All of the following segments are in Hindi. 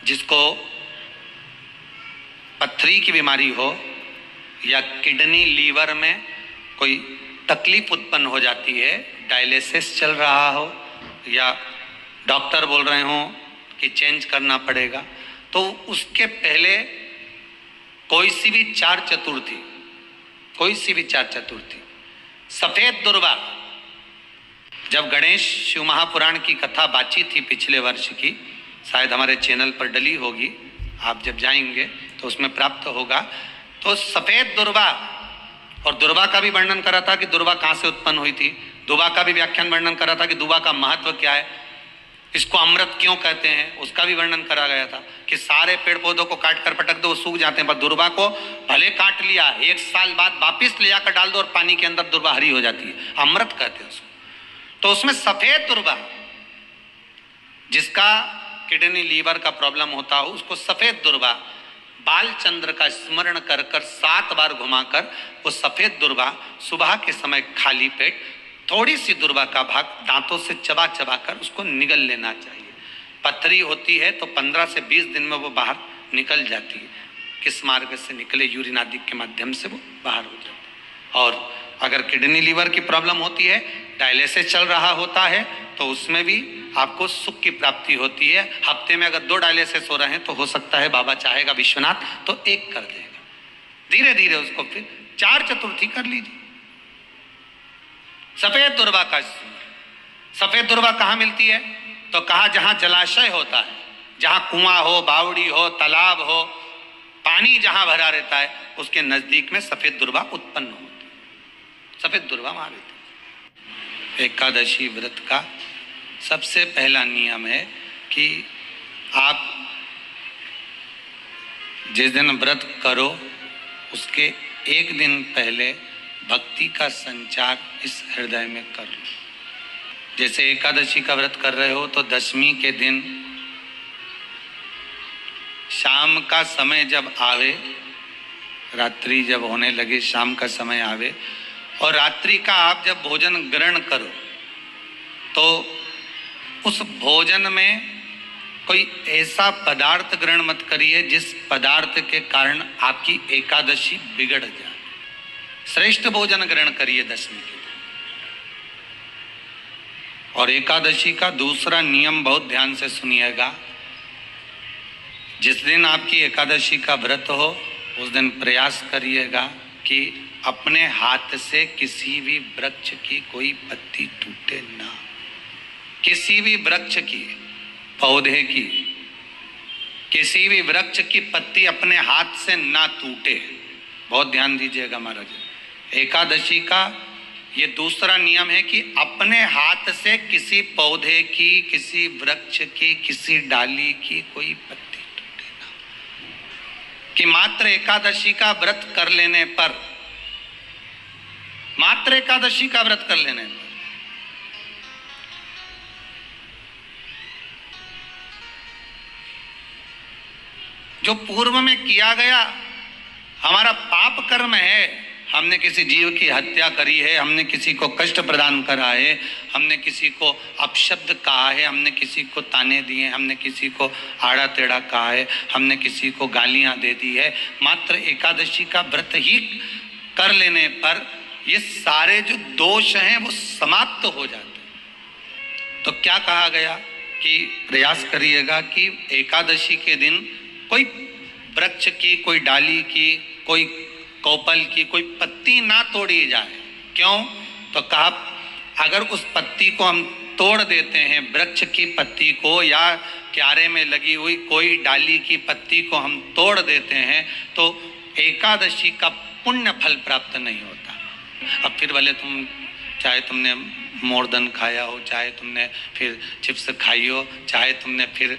जिसको पथरी की बीमारी हो या किडनी लीवर में कोई तकलीफ उत्पन्न हो जाती है, डायलिसिस चल रहा हो या डॉक्टर बोल रहे हो कि चेंज करना पड़ेगा, तो उसके पहले कोई सी भी चार चतुर्थी सफेद दुर्वा, जब गणेश शिव महापुराण की कथा बाची थी पिछले वर्ष की, शायद हमारे चैनल पर डली होगी, आप जब जाएंगे तो उसमें प्राप्त होगा। तो सफेद दुर्वा, और दुर्वा का भी वर्णन करा था कि दुर्वा कहाँ से उत्पन्न हुई थी, दुर्वा का भी व्याख्यान वर्णन करा था कि दुर्वा का महत्व क्या है, इसको अमृत क्यों कहते हैं, उसका भी वर्णन करा गया था कि सारे पेड़ पौधों को काट कर पटक दो वो सूख जाते हैं, पर दुर्वा को भले काट लिया, 1 साल बाद वापिस ले जाकर डाल दो और पानी के अंदर दुर्वा हरी हो जाती है, अमृत कहते हैं उसको। तो उसमें सफेद दुर्वा, जिसका किडनी लीवर का प्रॉब्लम होता हो, उसको सफेद दुर्वा बालचंद्र का स्मरण कर 7 बार घुमाकर वो सफेद दुर्वा सुबह के समय खाली पेट थोड़ी सी दुर्वा का भाग दांतों से चबा कर उसको निगल लेना चाहिए। पथरी होती है तो 15 से 20 दिन में वो बाहर निकल जाती है, किस मार्ग से निकले, यूरिन आदि के माध्यम से वो बाहर हो जाती है। और अगर किडनी लीवर की प्रॉब्लम होती है, डायलिसिस चल रहा होता है, तो उसमें भी आपको सुख की प्राप्ति होती है। हफ्ते में अगर 2 डायलिसिस हो रहे हैं तो हो सकता है बाबा चाहेगा विश्वनाथ तो 1 कर देगा, धीरे धीरे उसको फिर 4 चतुर्थी कर लीजिए। सफेद दुर्वा का, सफेद दुर्वा कहाँ मिलती है, तो कहा जहां जलाशय होता है, जहां कुआं हो, बावड़ी हो, तालाब हो, पानी जहां भरा रहता है, उसके नजदीक में सफेद दुर्वा उत्पन्न होती है, सफेद दुर्वा वहां रहती है। एकादशी व्रत का सबसे पहला नियम है कि आप जिस दिन व्रत करो उसके 1 दिन पहले भक्ति का संचार इस हृदय में कर लो। जैसे एकादशी का व्रत कर रहे हो तो दशमी के दिन शाम का समय जब आवे, रात्रि जब होने लगे, शाम का समय आवे और रात्रि का आप जब भोजन ग्रहण करो तो उस भोजन में कोई ऐसा पदार्थ ग्रहण मत करिए जिस पदार्थ के कारण आपकी एकादशी बिगड़ जाए। श्रेष्ठ भोजन ग्रहण करिए दशमी के दिन। और एकादशी का दूसरा नियम बहुत ध्यान से सुनिएगा, जिस दिन आपकी एकादशी का व्रत हो उस दिन प्रयास करिएगा कि अपने हाथ से किसी भी वृक्ष की कोई पत्ती टूटे ना, किसी भी वृक्ष की, पौधे की, किसी भी वृक्ष की पत्ती अपने हाथ से ना टूटे। बहुत ध्यान दीजिएगा महाराज। एकादशी का ये दूसरा नियम है कि अपने हाथ से किसी पौधे की, किसी वृक्ष की, किसी डाली की कोई पत्ती टूटे ना। कि मात्र एकादशी का व्रत कर लेने पर, मात्र एकादशी का व्रत कर लेने पर जो पूर्व में किया गया हमारा पाप कर्म है, हमने किसी जीव की हत्या करी है, हमने किसी को कष्ट प्रदान करा है, हमने किसी को अपशब्द कहा है, हमने किसी को ताने दिए, हमने किसी को आड़ा टेढ़ा कहा है, हमने किसी को गालियां दे दी है, मात्र एकादशी का व्रत ही कर लेने पर ये सारे जो दोष हैं वो समाप्त हो जाते हैं। तो क्या कहा गया कि प्रयास करिएगा कि एकादशी के दिन कोई वृक्ष की, कोई डाली की, कोई कोपल की कोई पत्ती ना तोड़ी जाए। क्यों? तो कहा अगर उस पत्ती को हम तोड़ देते हैं, वृक्ष की पत्ती को या क्यारे में लगी हुई कोई डाली की पत्ती को हम तोड़ देते हैं तो एकादशी का पुण्य फल प्राप्त नहीं होता। अब फिर भले तुम, चाहे तुमने मोरदन खाया हो, चाहे तुमने फिर चिप्स खाई हो, चाहे तुमने फिर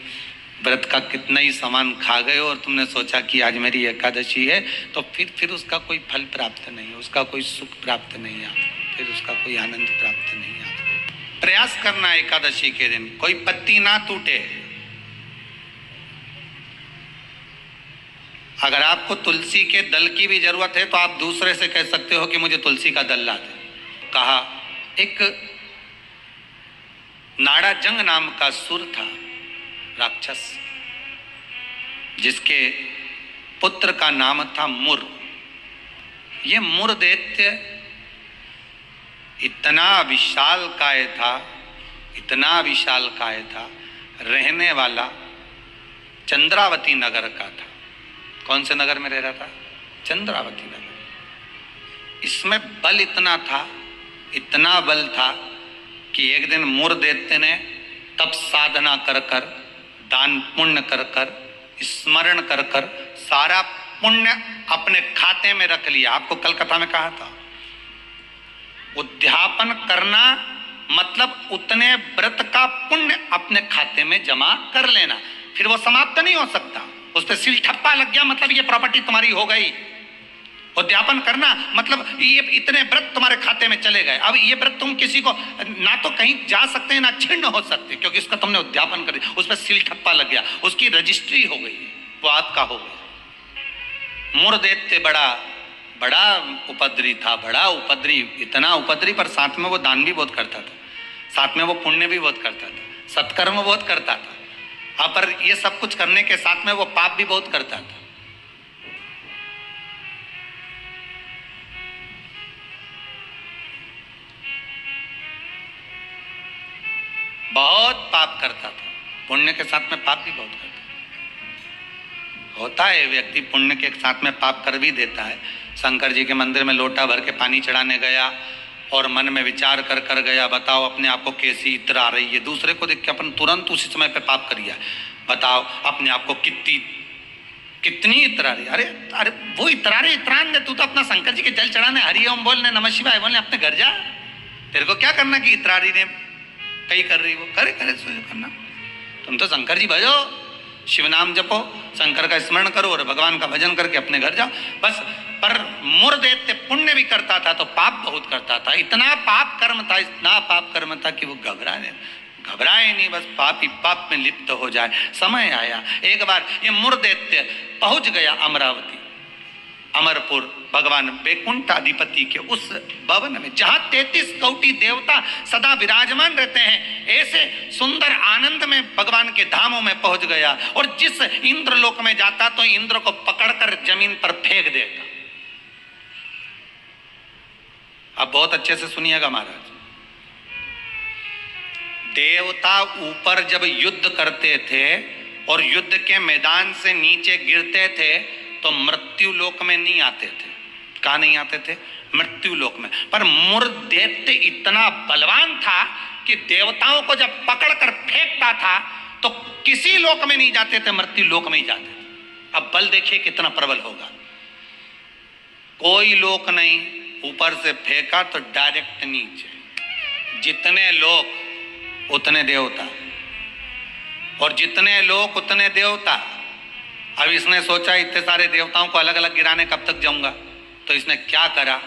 व्रत का कितना ही सामान खा गए और तुमने सोचा कि आज मेरी एकादशी है, तो फिर उसका कोई फल प्राप्त नहीं है, उसका कोई सुख प्राप्त नहीं है, फिर उसका कोई आनंद प्राप्त नहीं है। प्रयास करना एकादशी के दिन कोई पत्ती ना टूटे। अगर आपको तुलसी के दल की भी जरूरत है तो आप दूसरे से कह सकते हो कि मुझे तुलसी का दल ला दे। कहा एक नाड़ाजंग नाम का सुर था, राक्षस, जिसके पुत्र का नाम था मुर। ये मुर दैत्य इतना विशालकाय था, इतना विशालकाय था, रहने वाला चंद्रावती नगर का था। कौन से नगर में रह रहा था? चंद्रावती नगर। इसमें बल इतना था, इतना बल था कि एक दिन मुर दैत्य ने तप साधना कर कर, दान पुण्य कर कर, स्मरण कर कर सारा पुण्य अपने खाते में रख लिया। आपको कल कथा में कहा था, उद्यापन करना मतलब उतने व्रत का पुण्य अपने खाते में जमा कर लेना, फिर वो समाप्त नहीं हो सकता। उस पर सील ठप्पा लग गया मतलब ये प्रॉपर्टी तुम्हारी हो गई। उद्यापन करना मतलब ये इतने व्रत तुम्हारे खाते में चले गए। अब ये व्रत तुम किसी को ना तो कहीं जा सकते हैं ना छिन्न हो सकते, क्योंकि इसका तुमने उद्यापन कर दिया, उस पर सील ठप्पा लग गया, उसकी रजिस्ट्री हो गई, वो आपका हो गया। मुर दैत्य बड़ा बड़ा उपद्री था, बड़ा उपद्री, इतना उपद्री, पर साथ में वो दान भी बहुत करता था, साथ में वो पुण्य भी बहुत करता था, सत्कर्म बहुत करता था। हाँ, पर ये सब कुछ करने के साथ में वो पाप भी बहुत करता था। बहुत पाप करता था, पुण्य के साथ में पाप भी बहुत करता था। होता है व्यक्ति पुण्य के साथ में पाप कर भी देता है। शंकर जी के मंदिर में लोटा भर के पानी चढ़ाने गया और मन में विचार कर कर गया, बताओ अपने आप को कैसी इत्र आ रही है। दूसरे को देख के अपन तुरंत उसी समय पे पाप कर दिया। बताओ अपने आप को कितनी इत्र आ रही है। अरे अरे वो इतरारे इतरान दे, तू तो अपना शंकर जी के जल चढ़ाने, हरि ओम बोलने, नमः शिवाय बोलने, अपने घर जा। तेरे को क्या करना कि इतरारी ने कई कर रही, वो करे करे सो करना। तुम तो शंकर जी भजो, शिव नाम जपो, शंकर का स्मरण करो और भगवान का भजन करके अपने घर जाओ बस। पर मुर दैत्य पुण्य भी करता था तो पाप बहुत करता था। इतना पाप कर्म था, इतना पाप कर्म था कि वो घबराए नहीं, बस पाप ही पाप में लिप्त हो जाए। समय आया, एक बार ये मुर दैत्य पहुंच गया अमरावती, अमरपुर, भगवान वैकुंठाधिपति के उस भवन में जहां 33 कोटि देवता सदा विराजमान रहते हैं। ऐसे सुंदर आनंद में भगवान के धामों में पहुंच गया। और जिस इंद्र लोक में जाता तो इंद्र को पकड़कर जमीन पर फेंक देता। अब बहुत अच्छे से सुनिएगा महाराज, देवता ऊपर जब युद्ध करते थे और युद्ध के मैदान से नीचे गिरते थे तो मृत्यु लोक में नहीं आते थे। कहाँ नहीं आते थे? मृत्यु लोक में। पर मुर दैत्य इतना बलवान था कि देवताओं को जब पकड़कर फेंकता था तो किसी लोक में नहीं जाते थे, मृत्यु लोक में ही जाते थे। अब बल देखिए कितना प्रबल होगा। कोई लोक नहीं, ऊपर से फेंका तो डायरेक्ट नीचे। जितने लोक उतने देवता, और जितने लोक उतने देवता। अब इसने सोचा इतने सारे देवताओं को अलग अलग गिराने कब तक जाऊंगा, तो इसने क्या करा,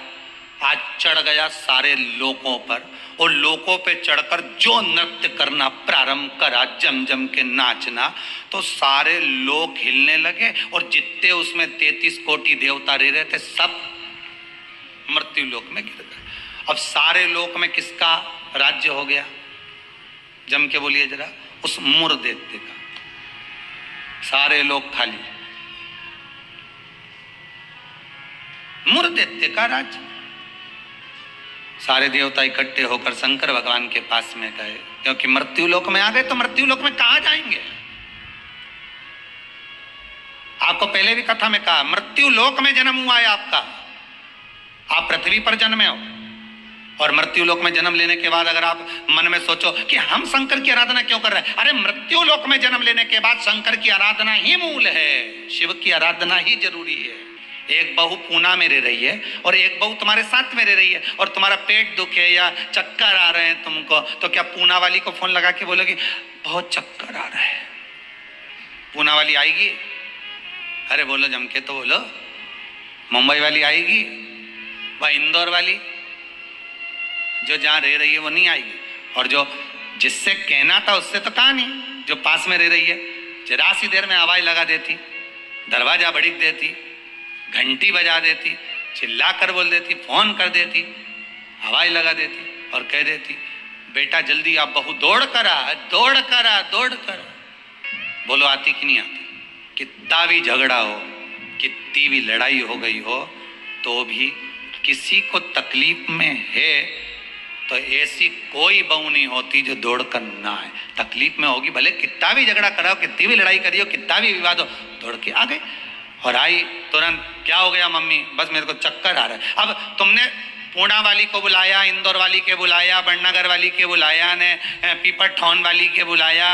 आज चढ़ गया सारे लोकों पर और लोकों पे चढ़कर जो नृत्य करना प्रारंभ करा, जम जम के नाचना, तो सारे लोक हिलने लगे और जितने उसमें 33 कोटि देवता रह रहे थे सब मृत्यु लोक में गिर गए। अब सारे लोक में किसका राज्य हो गया? जम के बोलिए जरा, उस मुर दैत्य का। सारे लोग खाली, मुर दैत्य का राज्य। सारे देवता इकट्ठे होकर शंकर भगवान के पास में गए, क्योंकि मृत्यु लोक में आ गए तो मृत्यु लोक में कहां जाएंगे। आपको पहले भी कथा में कहा, मृत्यु लोक में जन्म हुआ है आपका। आप पृथ्वी पर जन्मे हो और मृत्यु लोक में जन्म लेने के बाद अगर आप मन में सोचो कि हम शंकर की आराधना क्यों कर रहे हैं, अरे मृत्यु लोक में जन्म लेने के बाद शंकर की आराधना ही मूल है, शिव की आराधना ही जरूरी है। एक बहू पूना में रह रही है और एक बहू तुम्हारे साथ में रह रही है और तुम्हारा पेट दुखे या चक्कर आ रहे हैं तुमको, तो क्या पूना वाली को फोन लगा के बोलोगी बहुत चक्कर आ रहा है? पूना वाली आएगी? अरे बोलो जम के तो बोलो। मुंबई वाली आएगी? वह इंदौर वाली जो जहां रह रही है वो नहीं आएगी। और जो जिससे कहना था उससे तो कहा नहीं, जो पास में रह रही है जरा सी देर में आवाज लगा देती, दरवाजा बड़ीक देती, घंटी बजा देती, चिल्ला कर बोल देती, फोन कर देती, आवाज लगा देती और कह देती बेटा जल्दी आप बहू दौड़ कर आ, दौड़ कर आ, दौड़ कर। बोलो आती कि नहीं आती? कितना भी झगड़ा हो, कितनी भी लड़ाई हो गई हो, तो भी किसी को तकलीफ में है तो ऐसी कोई बहू नहीं होती जो दौड़ कर ना आए। तकलीफ में होगी, भले कितना भी झगड़ा कराओ, कितनी भी लड़ाई करियो, कितना भी विवाद हो, दौड़ के आ गए और आई तुरंत। क्या हो गया मम्मी? बस मेरे को चक्कर आ रहा है। अब तुमने पूना वाली को बुलाया, इंदौर वाली के बुलाया, बड़नगर वाली के बुलाया, ने पीपरठौन वाली के बुलाया,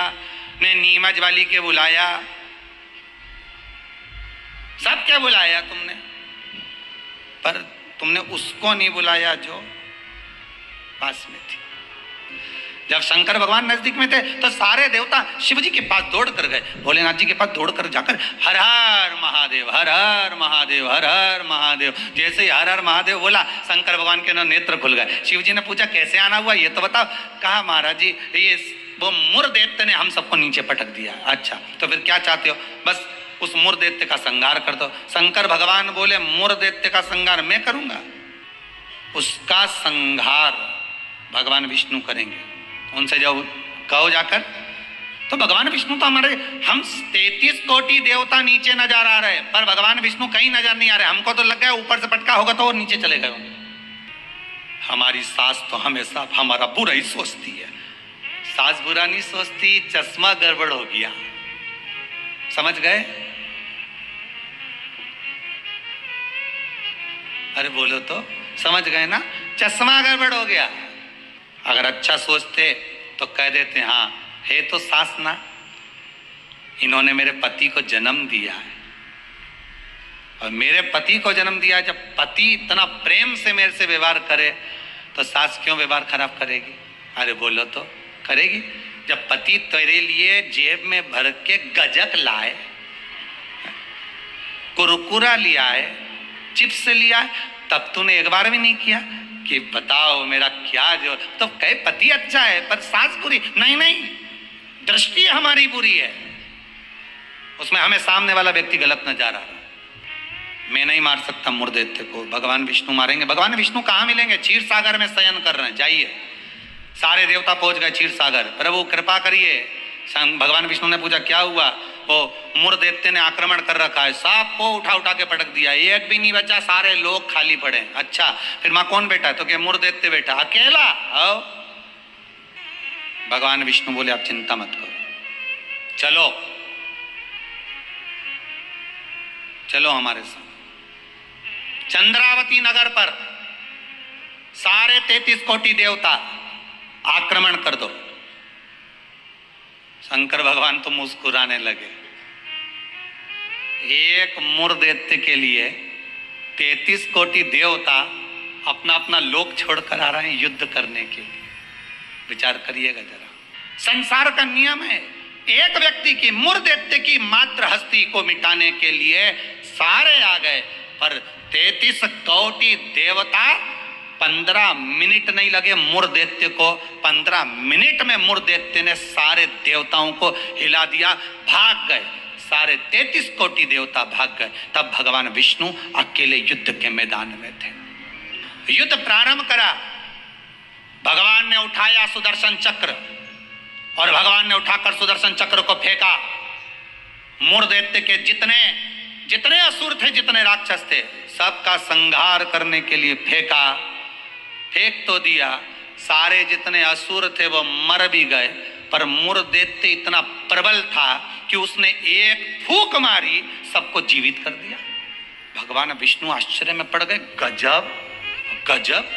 ने नीमच वाली के बुलाया, सब क्या बुलाया तुमने, पर तुमने उसको नहीं बुलाया जो पास में थी। जब शंकर भगवान नजदीक में थे तो सारे देवता शिव जी के पास दौड़ कर गए, भोलेनाथ जी के पास दौड़ कर जाकर हर हर महादेव, हर हर महादेव, हर हर महादेव। जैसे ही हर हर महादेव बोला, शंकर भगवान के नेत्र खुल गए। शिव जी ने पूछा कैसे आना हुआ, ये तो बताओ। कहा महाराज जी ये वो मुर दैत्य ने हम सबको नीचे पटक दिया। अच्छा तो फिर क्या चाहते हो? बस उस मुर दैत्य का संहार कर दो। शंकर भगवान बोले मुर दैत्य का संहार मैं करूंगा, उसका संहार भगवान विष्णु करेंगे। उनसे जब कहो जाकर, तो भगवान विष्णु तो हमारे, हम 33 कोटि देवता नीचे नजर आ रहे, पर भगवान विष्णु कहीं नजर नहीं आ रहे। हमको तो लग गया ऊपर से पटका होगा तो वो नीचे चले गए। हमारी सास तो हमेशा हमारा बुरा ही सोचती है। सास बुरा नहीं सोचती, चश्मा गड़बड़ हो गया, समझ गए? अरे बोलो तो, समझ गए ना? चश्मा गड़बड़ हो गया। अगर अच्छा सोचते तो कह देते हाँ है तो सास ना, इन्होंने मेरे पति को जन्म दिया है, और मेरे पति को जन्म दिया। जब पति इतना प्रेम से मेरे से व्यवहार करे तो सास क्यों व्यवहार खराब करेगी? अरे बोलो तो, करेगी। जब पति तेरे लिए जेब में भर के गजक लाए, कुरकुरा लिया है, चिप्स लिया है, तब तूने एक बार भी नहीं किया कि बताओ मेरा क्या जो, तो कहे पति अच्छा है पर सास बुरी। नहीं नहीं, दृष्टि हमारी बुरी है, उसमें हमें सामने वाला व्यक्ति गलत नजर आ रहा है। मैं नहीं मार सकता मुर्दैत्य को, भगवान विष्णु मारेंगे। भगवान विष्णु कहाँ मिलेंगे? क्षीर सागर में शयन कर रहे हैं, जाइए। सारे देवता पहुंच गए क्षीर सागर। प्रभु कृपा करिए। भगवान विष्णु ने पूछा क्या हुआ? वो मुर्दैत्य ने आक्रमण कर रखा है, सांप को उठा उठा के पटक दिया, एक भी नहीं बचा, सारे लोग खाली पड़े। अच्छा फिर मां कौन बैठा है? तो क्या मुर्दैत्य बैठा अकेला? आओ। भगवान विष्णु बोले आप चिंता मत करो, चलो चलो हमारे साथ। चंद्रावती नगर पर सारे 33 कोटि देवता आक्रमण कर दो। शंकर भगवान तो मुस्कुराने लगे। एक मुर्दैत्य के लिए 33 कोटि देवता अपना अपना लोक छोड़कर आ रहे हैं युद्ध करने के लिए। विचार करिएगा जरा, संसार का नियम है, एक व्यक्ति की, मुर्दैत्य की मात्र हस्ती को मिटाने के लिए सारे आ गए, पर 33 कोटि देवता 15 मिनट नहीं लगे मुर्दैत्य को। 15 मिनट में मुर्दैत्य ने सारे देवताओं को हिला दिया, भाग गए। सारे 33 कोटि देवता भाग गए। तब भगवान विष्णु अकेले युद्ध के मैदान में थे। युद्ध प्रारंभ करा, भगवान ने उठाया सुदर्शन चक्र, और भगवान ने उठाकर सुदर्शन चक्र को फेंका। मुर्दैत्य के जितने असुर थे, जितने राक्षस थे, सबका संहार करने के लिए फेंका। फेंक तो दिया, सारे जितने असुर थे वो मर भी गए, पर मुर्दैत्य इतना प्रबल था कि उसने एक फूंक मारी, सबको जीवित कर दिया। भगवान विष्णु आश्चर्य में पड़ गए, गजब गजब,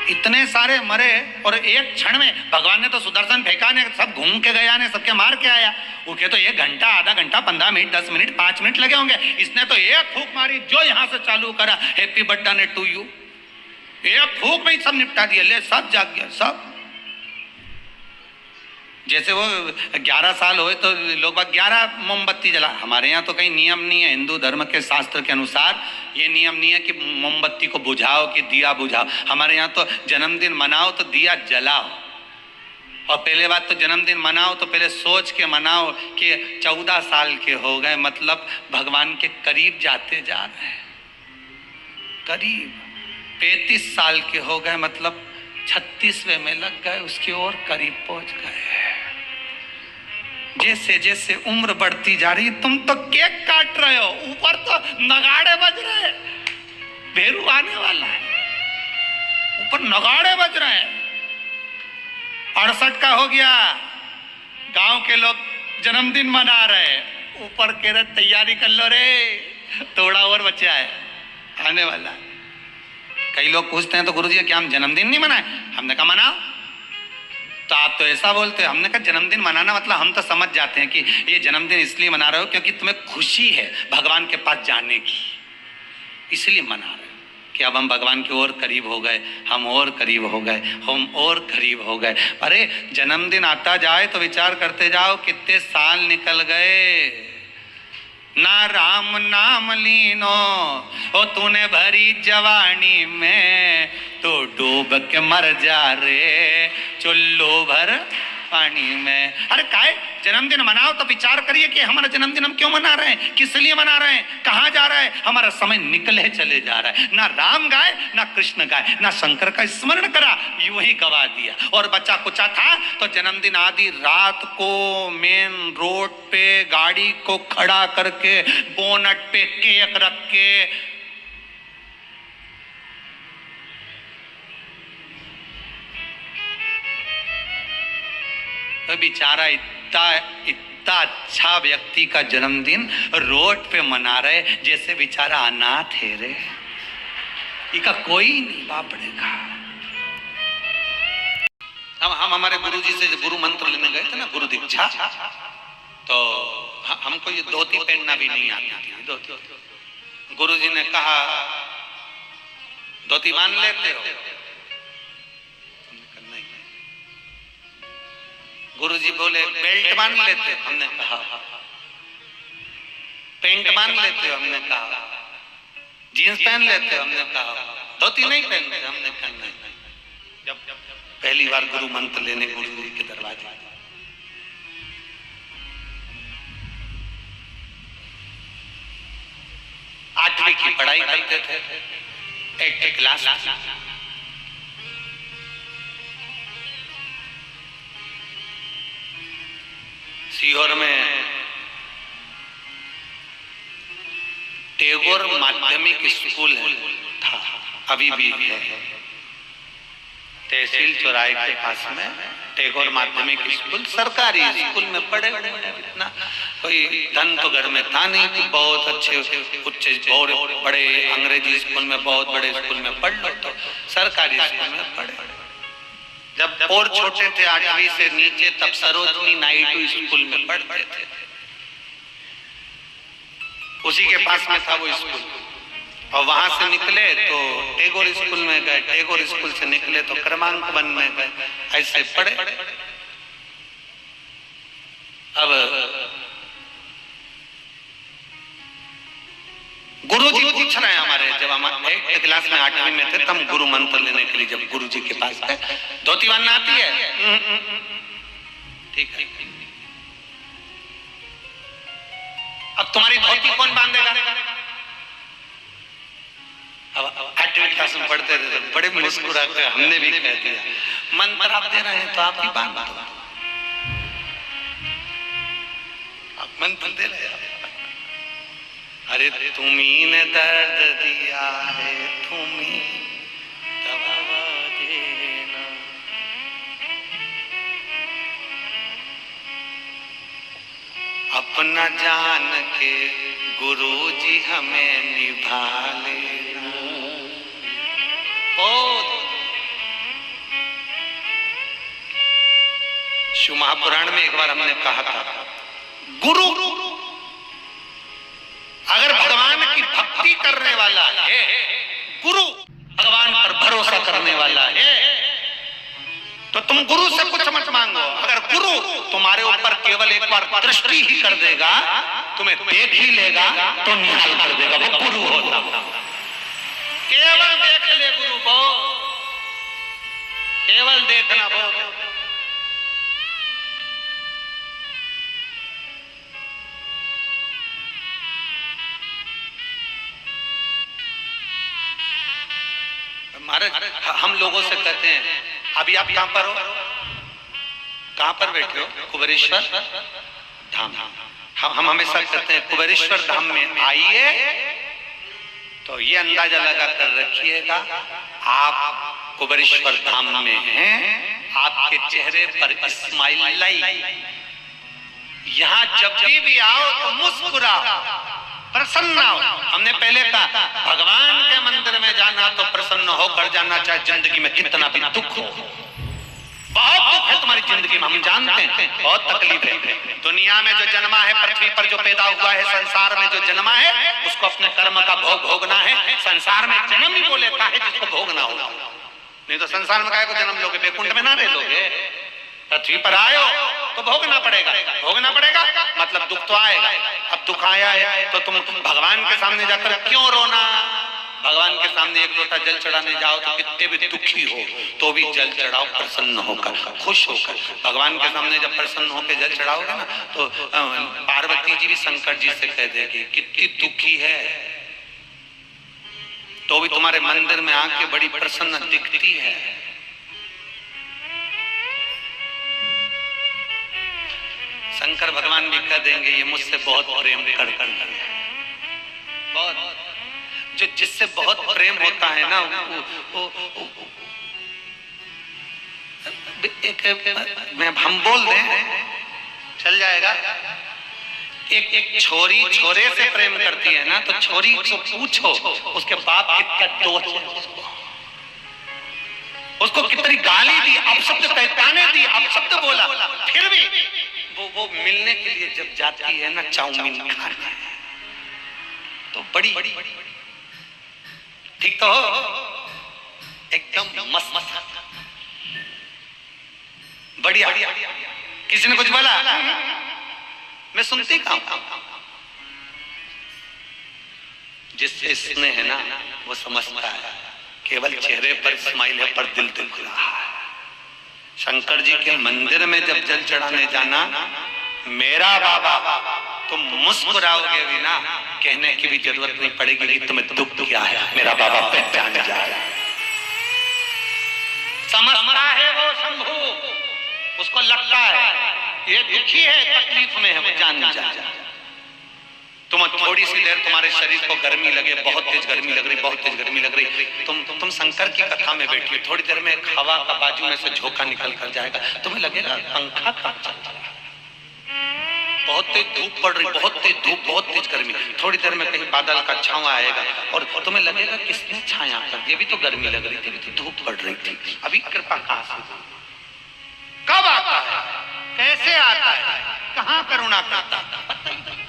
इतने सारे मरे और एक क्षण में। भगवान ने तो सुदर्शन फेंका ने, सब घूम के गया ने, सबके मार के आया। उनके तो 1 घंटा, आधा घंटा, 15 मिनट, 10 मिनट, 5 मिनट लगे होंगे। इसने तो एक फूंक मारी, जो यहां से चालू करा, हैप्पी बर्थडे टू यू, एक फूंक में ही सब निपटा दिया। ले सब जाग गया, सब। जैसे वो 11 साल हुए तो लोग 11 मोमबत्ती जला। हमारे यहाँ तो कहीं नियम नहीं है, हिंदू धर्म के शास्त्र के अनुसार ये नियम नहीं है कि मोमबत्ती को बुझाओ कि दिया बुझाओ। हमारे यहाँ तो जन्मदिन मनाओ तो दिया जलाओ, और पहले बात तो जन्मदिन मनाओ तो पहले सोच के मनाओ कि 14 साल के हो गए, मतलब भगवान के करीब जाते जा रहे हैं। करीब 35 साल के हो गए, मतलब 36वें में लग गए, उसकी ओर करीब पहुंच गए। जैसे जैसे उम्र बढ़ती जा रही, तुम तो केक काट रहे हो, ऊपर तो नगाड़े बज रहे हैं, भेरू आने वाला है, ऊपर नगाड़े बज रहे हैं। 68 का हो गया, गांव के लोग जन्मदिन मना रहे, ऊपर कह रहे तैयारी कर लो रे, थोड़ा और बचा है, आने वाला है। कई लोग पूछते हैं तो गुरुजी क्या हम जन्मदिन नहीं मनाए? हमने कहा मनाओ। तो आप तो ऐसा बोलते हैं। हमने कहा जन्मदिन मनाना मतलब हम तो समझ जाते हैं कि ये जन्मदिन इसलिए मना रहे हो क्योंकि तुम्हें खुशी है भगवान के पास जाने की, इसलिए मना रहे हो कि अब हम भगवान के और करीब हो गए, हम और करीब हो गए, हम और करीब हो गए। अरे जन्मदिन आता जाए तो विचार करते जाओ कितने साल निकल गए, ना राम नाम लीनो ओ तूने भरी जवानी में, तो डूब के मर जा रे चुल्लू भर पानी में। अरे काय जन्मदिन मनाओ तो विचार करिए कि हमारा जन्मदिन हम क्यों मना रहे हैं, किस लिए मना रहे हैं, कहां जा रहा है, हमारा समय निकले चले जा रहा है। ना राम गाए ना कृष्ण गाए ना शंकर का स्मरण करा, यूं ही गवा दिया। और बच्चा कुचा था तो जन्मदिन आदि रात को मेन रोड पे गाड़ी को खड़ा करके बोनट पे केक रख के तो बेचारा इतना अच्छा व्यक्ति का जन्मदिन रोड पे मना रहे जैसे बेचारा अनाथ है रे, इसका कोई नहीं बापड़े का। हम हमारे गुरुजी से गुरु मंत्र लेने गए थे ना, गुरु दीक्षा, तो हमको ये धोती पहनना भी नहीं आती थी। गुरुजी ने कहा धोती मान लेते हो? गुरुजी बोले बेल्ट मान लेते हो? हमने कहा पेंट मान लेते हो? हमने कहा जीन्स पहन लेते हो? हमने कहा धोती नहीं पहनते? हमने कहा नहीं। जब पहली बार गुरु मंत्र लेने गुरुजी के दरवाजे, 8वीं की पढ़ाई करते थे, 8th क्लास, सीहोर में टैगोर माध्यमिक स्कूल था, अभी भी है, तहसील चौराहे के पास में टैगोर माध्यमिक स्कूल, सरकारी स्कूल में पढ़े हुए हैं। इतना कोई धन तो घर में था नहीं कि बहुत अच्छे उच्च बहुत बड़े अंग्रेजी स्कूल में, बहुत बड़े स्कूल में पढ़ लो, तो सरकारी स्कूल में पढ़े। जब और छोटे थे 8वीं से नीचे, तब सरोजनी नायडू स्कूल में पढ़ते थे, उसी के पास में था वो स्कूल। और वहां से निकले तो टैगोर स्कूल में गए, टैगोर स्कूल से निकले तो क्रमांक 1 में गए, ऐसे पढ़े। अब गुरुजी पूछ रहे हैं हमारे, जब हम 8th क्लास में 8वीं में थे, तब गुरु मंत्र लेने के लिए जब गुरुजी के पास गए, धोती बांधना आती है? ठीक है, अब तुम्हारी धोती कौन बांधेगा? अब 8वीं क्लास में पढ़ते थे तो बड़े मुस्कुरा के हमने भी कह दिया, मंत्र आप दे रहे हैं तो आप ही बांध दो, आप मंत्र दे रहे हैं। अरे तुम्ही ने दर्द दिया है, तुम्ही दवा देना, अपना जान के गुरुजी हमें निभा लेना। शिव महापुराण में एक बार हमने कहा था, गुरु अगर भगवान की भक्ति करने वाला है, गुरु भगवान पर भरोसा करने वाला है, तो तुम गुरु से कुछ मत मांगो। अगर गुरु तुम्हारे ऊपर केवल एक बार दृष्टि ही कर देगा, तुम्हें देख ही लेगा तो निहाल कर देगा, वो गुरु होता। केवल देख ले गुरु, बहुत केवल देखना बहुत। महाराज हम लोगों से कहते हैं, अभी आप कहां पर हो, कहां पर बैठे हो? कुबेरेश्वर। धाम। हम हमेशा कहते हैं कुबेरेश्वर धाम में आइए, तो ये अंदाजा लगा कर रखिएगा आप कुबेरेश्वर धाम में हैं, आपके चेहरे पर स्माइल लाई। यहाँ जब भी आओ तो मुस्कुराओ, प्रसन्न हो। हमने पहले कहा भगवान के मंदिर में जाना तो प्रसन्न होकर जाना, चाहे जिंदगी में कितना भी दुख हो। बहुत दुख है तुम्हारी जिंदगी में, हम जानते हैं, बहुत तकलीफ है। दुनिया में जो जन्मा है, पृथ्वी पर जो पैदा हुआ है, संसार में जो जन्मा है, उसको अपने कर्म का भोग भोगना है। संसार में जन्म ही वो लेता है जिसको भोगना होगा, नहीं तो संसार में काहे को जन्म लोगे, बैकुंठ में ना रह लोगे। पृथ्वी पर आयो तो भोगना पड़ेगा, भोगना पड़ेगा मतलब दुख तो आएगा। अब दुख आया है तो तुम भगवान के सामने जाकर क्यों रोना? भगवान के सामने एक लोटा जल चढ़ाने जाओ तो कितने भी दुखी हो तो भी जल चढ़ाओ प्रसन्न होकर, खुश होकर। भगवान के सामने जब प्रसन्न होकर जल चढ़ाओगे ना तो पार्वती जी भी शंकर जी से कह देगी कितनी दुखी है तो भी तुम्हारे मंदिर में आके बड़ी प्रसन्न दिखती है। शंकर भगवान भी कह देंगे ये मुझसे बहुत प्रेम करता है। बहुत जो जिससे बहुत प्रेम होता है ना हम बोल दें चल जाएगा। एक छोरी छोरे से प्रेम करती है ना तो छोरी को पूछो उसके बाप कितना दोष, उसको कितनी गाली दी, अपशब्द कहताने दी, अपशब्द बोला, फिर भी वो मिलने के लिए जब जाती है ना चाउमीन खाने तो बड़ी ठीक तो हो, एकदम मस्त बढ़िया। किसी ने कुछ बोला मैं सुनती काम। जिससे स्नेह है ना वो समझता है केवल चेहरे पर स्माइल है पर दिल दुख रहा है। शंकर जी के मंदिर में जब जल चढ़ाने जाना मेरा बाबा तुम मुस्कुराओगे भी ना, कहने की भी जरूरत नहीं पड़ेगी कि तुम्हें दुख क्या है, मेरा बाबा पहचान जाए। समझता है वो शंभू, उसको लगता है ये दुखी है, तकलीफ में है, वो जान जाए। तुम थोड़ी सी देर तुम्हारे शरीर को गर्मी लगे, बहुत तेज गर्मी लग रही, बहुत तेज गर्मी लग रही, तुम शंकर की कथा में बैठी, थोड़ी देर में एक हवा का बाजू में से झोंका निकल कर जाएगा, तुम्हें लगेगा पंखा कहाँ चल रहा है, बहुत तेज धूप पड़ रही, बहुत तेज धूप, बहुत तेज गर्मी। थोड़ी देर में कहीं बादल का छांव आएगा और तुम्हें लगेगा किसने छाया कर दिया, भी तो गर्मी लग रही थी, भी तो धूप पड़ रही थी, अभी कृपा कहाँ से, कब आता है, कैसे आता है, कहाँ करुणा करता है, पता ही नहीं।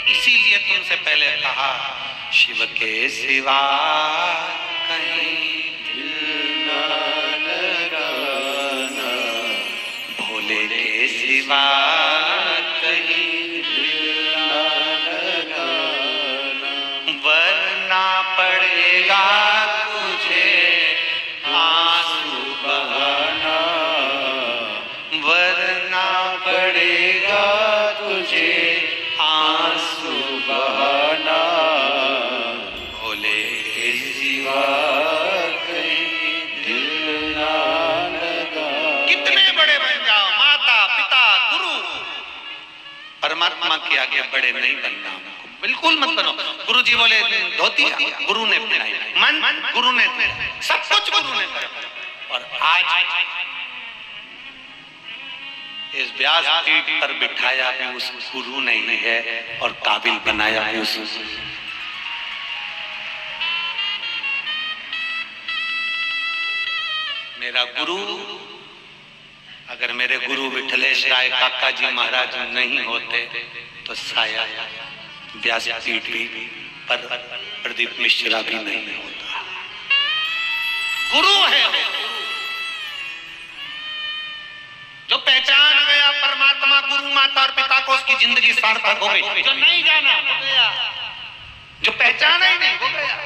इसीलिए तुमसे पहले कहा शिव के सिवा कहीं दिल ना लगाना, भोले के सिवा कहीं दिल ना लगाना, वरना पड़ेगा तुझे आंसू बहाना, वरना पड़ेगा तुझे आंसू बहाना, भोले के सिवा कहीं दिल ना लगा। कितने बड़े बन जाओ, माता पिता गुरु, परमात्मा के आगे बड़े नहीं बनना, बिल्कुल मत बनो। गुरु जी बोले धोती गुरु ने पहनाई, मन गुरु ने, सब कुछ गुरु ने करा। और आज इस व्यास पीठ पर बिठाया भी उस गुरु ने ही है और काबिल बनाया भी उस। मेरा गुरु, अगर मेरे गुरु विठलेश राय काका जी महाराज नहीं होते तो शायद व्यास पीठ पर प्रदीप मिश्रा भी नहीं होता। गुरु है जो पहचान गया परमात्मा गुरु माता और पिता को, उसकी जिंदगी सार्थक हो गई। जो नहीं जाना हो गया, जो पहचाना ही नहीं हो गया।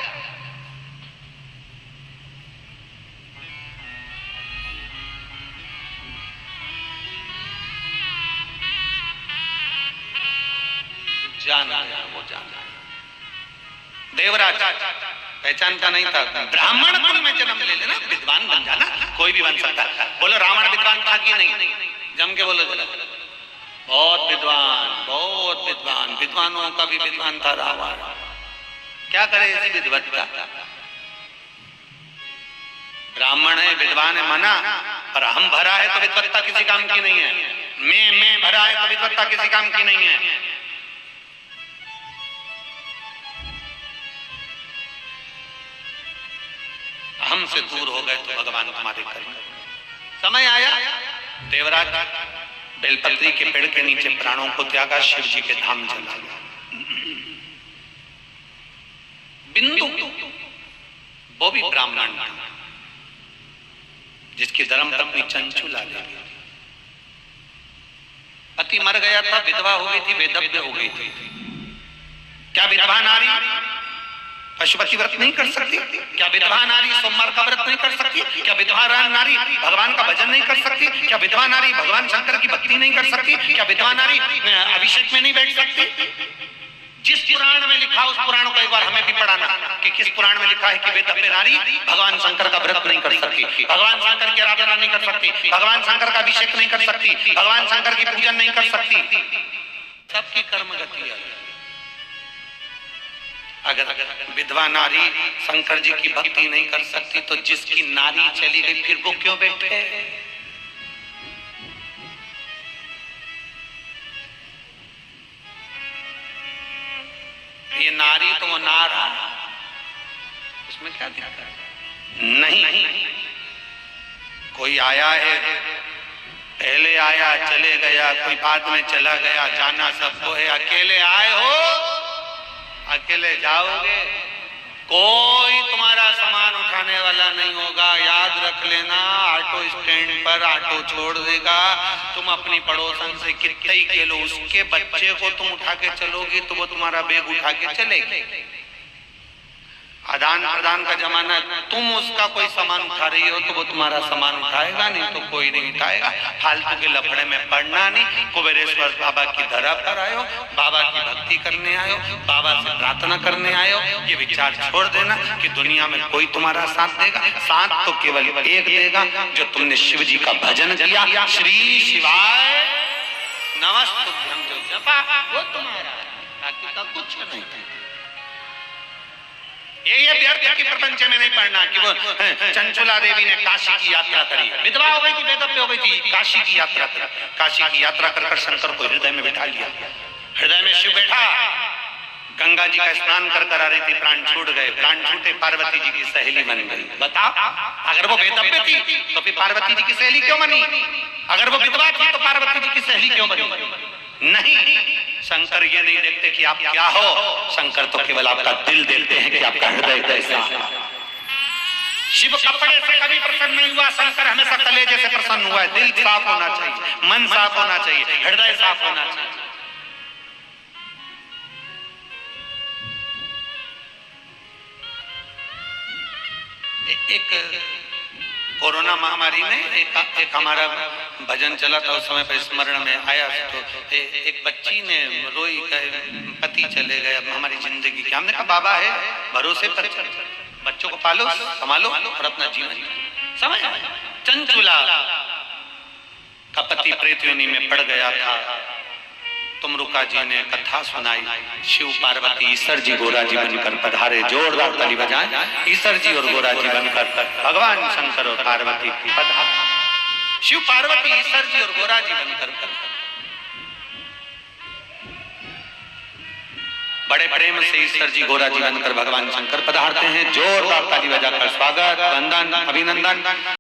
जाना है वो जाना है। देवराज पहचानता नहीं था। ब्राह्मण कुल में जन्म ले लेना, विद्वान बन जाना, कोई भी बन सकता है। बोलो रावण विद्वान था कि नहीं? जम के बोलो जरा। बहुत विद्वान, बहुत विद्वान, विद्वानों का भी विद्वान था रावण। क्या करे ऐसी विद्वत्ता? ब्राह्मण है, विद्वान है मना, पर हम भरा है तो विद्वत्ता किसी काम की नहीं है। मैं भरा है तो विद्वत्ता किसी काम की नहीं है। हमसे दूर हो गए तो भगवान तुम्हारे करेंगे। समय आया, देवराज बेलपत्री के पेड़ के नीचे प्राणों को त्यागा, शिव जी के धाम चला गया। बिंदु वो भी ब्राह्मण था, जिसकी धर्म पत्नी चंचुला ले गई। पति मर गया था, विधवा हो गई थी, वेदव्य हो गई थी। क्या विधवा नारी पशुपति व्रत नहीं कर सकती? क्या विधवा नारी सोमवार का व्रत नहीं कर सकती? क्या विधवा नारी भगवान का भजन नहीं कर सकती? क्या विधवा नारी भगवान शंकर की भक्ति नहीं कर सकती? क्या विधवा नारी अभिषेक में नहीं बैठ सकती? जिस पुराण में लिखा उस पुराण को एक बार हमें भी पढ़ाना कि किस पुराण में लिखा है कि वेदव्य नारी भगवान शंकर का व्रत नहीं कर सकती, भगवान शंकर की आराधना नहीं कर सकती, भगवान शंकर का अभिषेक नहीं कर सकती, भगवान शंकर की पूजन नहीं कर सकती। सबकी कर्म गति है। अगर विधवा नारी शंकर जी की भक्ति नहीं कर सकती तो जिसकी नारी चली गई फिर वो क्यों बैठे? ये नारी तो वो नारा, उसमें क्या दिक्कत है? नहीं, कोई आया है, पहले आया चले गया, कोई बाद में चला गया, जाना सबको है। अकेले आए हो, अकेले जाओगे, कोई तुम्हारा सामान उठाने वाला नहीं होगा। याद रख लेना, ऑटो स्टैंड पर ऑटो छोड़ देगा, तुम अपनी पड़ोसन से कितना ही के लो, उसके बच्चे को तुम उठा के चलोगी तो वो तुम्हारा बैग उठा के चलेगी। आदान प्रदान का जमाना है, तुम उसका कोई सामान उठा रही हो तो वो तुम्हारा सामान उठाएगा, नहीं तो कोई नहीं उठाएगा। फालतू के लफड़े में पड़ना नहीं। कुबेरेश्वर बाबा की धरा पर आयो, बाबा की भक्ति करने आयो, बाबा से प्रार्थना करने आयो, ये विचार छोड़ देना कि दुनिया में कोई तुम्हारा साथ देगा। साथ तो केवल एक देगा, जो तुमने शिव जी का भजन किया, श्री शिवाय नमस्तुभ्यं जो जपा, वो तुम्हारा, बाकी का कुछ नहीं। ये व्यर्थ की प्रपंच में नहीं पढ़ना कि वो चंचुला देवी ने काशी की यात्रा करी, विधवा हो गई थी, वेदव्य हो गई थी, काशी की यात्रा करी। काशी की यात्रा कर शंकर को हृदय में बिठा लिया। हृदय में शिव बैठा, गंगा जी का स्नान कर आ रही थी, प्राण छूट गए। प्राण छूटे, पार्वती जी की सहेली बन गई। बताओ, अगर वो वेदव्य थी तो फिर पार्वती जी की सहेली क्यों बनी? अगर वो विधवा थी तो पार्वती जी की सहेली क्यों बनी? नहीं, शंकर ये नहीं देखते कि आप क्या हो, शंकर तो केवल आपका दिल देखते हैं कि आपका हृदय कैसा है। शिव कपड़े से कभी प्रसन्न नहीं हुआ, शंकर हमेशा कलेजे से प्रसन्न हुआ है। दिल साफ होना चाहिए, मन साफ होना चाहिए, हृदय साफ होना चाहिए। एक कोरोना महामारी में एक हमारा भजन चला था, उस समय पर स्मरण में आया तो एक बच्ची ने रोई, पति चले गए, हमारी जिंदगी की। हमने कहा बाबा है, भरोसे पर बच्चों को पालो, संभालो और अपना जीवन समझ। चंचुला का पति प्रेत योनि में पड़ गया था। तुमरुका जी ने कथा सुनाई, शिव पार्वती ईश्वर जी गोरा जी बनकर पधारे। जोरदार ताली बजाएं, ईश्वर जी और गोरा जी बनकर भगवान शंकर और पार्वती की पधारे। शिव पार्वती ईश्वर जी और गोरा जी बनकर बड़े प्रेम से ईश्वर जी गोरा जी बनकर भगवान शंकर पधारते हैं। जोरदार ताली बजाकर स्वागत, वंदन, अभिनंदन।